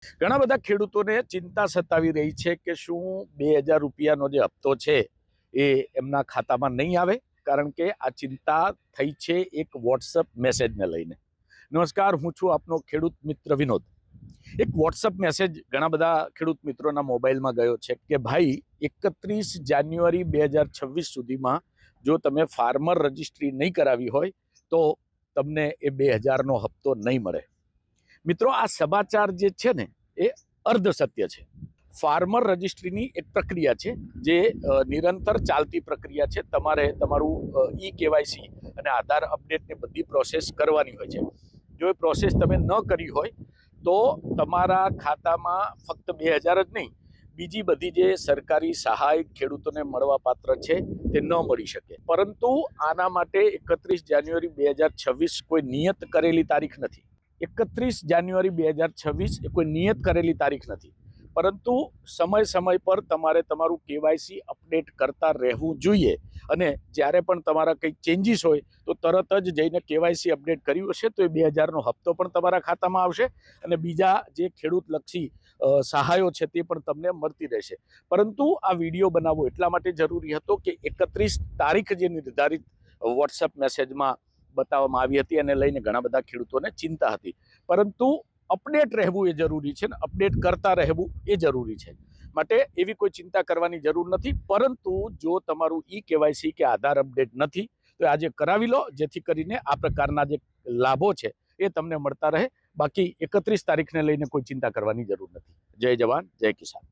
ઘણા બધા ખેડૂતોને ચિંતા સતાવી રહી છે કે શું 2000 રૂપિયાનો જે હપ્તો છે એ એમના ખાતામાં નહીં આવે, કારણ કે આ ચિંતા થઈ છે એક વોટ્સઅપ મેસેજને લઈને. નમસ્કાર, હું છું આપનો ખેડૂત મિત્ર વિનોદ. એક વોટ્સઅપ મેસેજ ઘણા બધા ખેડૂત મિત્રોના મોબાઈલમાં ગયો છે કે ભાઈ 31 જાન્યુઆરી 2026 સુધીમાં જો તમે ફાર્મર રજિસ્ટ્રી નહીં કરાવી હોય તો તમને એ 2000નો હપ્તો નહીં મળે. મિત્રો, આ સમાચાર જે છે ને એ અર્ધ સત્ય છે. ફાર્મર રજિસ્ટ્રીની એક પ્રક્રિયા છે જે નિરંતર ચાલતી પ્રક્રિયા છે. તમારે તમારું કેવાયસી અને આધાર અપડેટની બધી પ્રોસેસ કરવાની હોય છે. જો એ પ્રોસેસ તમે ન કરી હોય તો તમારા ખાતામાં ફક્ત 2000 જ નહીં, બીજી બધી જે સરકારી સહાય ખેડૂતોને મળવા પાત્ર છે તે ન મળી શકે. પરંતુ આના માટે 31 જાન્યુઆરી 2026 કોઈ નિયત કરેલી તારીખ નથી. 31 જાન્યુઆરી 2026 એ કોઈ નિયત કરેલી તારીખ નથી, પરંતુ સમય પર તમારે તમારું કેવાયસી અપડેટ કરતા રહેવું જોઈએ. અને જ્યારે પણ તમારા કંઈક ચેન્જીસ હોય તો તરત જ જઈને કેવાયસી અપડેટ કર્યું હશે તો એ 2000નો હપ્તો પણ તમારા ખાતામાં આવશે અને બીજા જે ખેડૂતલક્ષી સહાયો છે તે પણ તમને મળતી રહેશે. પરંતુ આ વિડીયો બનાવવો એટલા માટે જરૂરી હતો કે 31 તારીખ જે નિર્ધારિત વોટ્સઅપ મેસેજમાં બતાવવામાં આવી હતી એને લઈને ઘણા બધા ખેડૂતોને ચિંતા હતી. પરંતુ અપડેટ રહેવું એ જરૂરી છે ને અપડેટ કરતા રહેવું એ જરૂરી છે. માટે એવી કોઈ ચિંતા કરવાની જરૂર નથી. પરંતુ જો તમારું કેવાયસી કે આધાર અપડેટ નથી તો આજે કરાવી લો, જેથી કરીને આ પ્રકારના જે લાભો છે એ તમને મળતા રહે. બાકી 31 તારીખને લઈને કોઈ ચિંતા કરવાની જરૂર નથી. જય જવાન, જય કિસાન.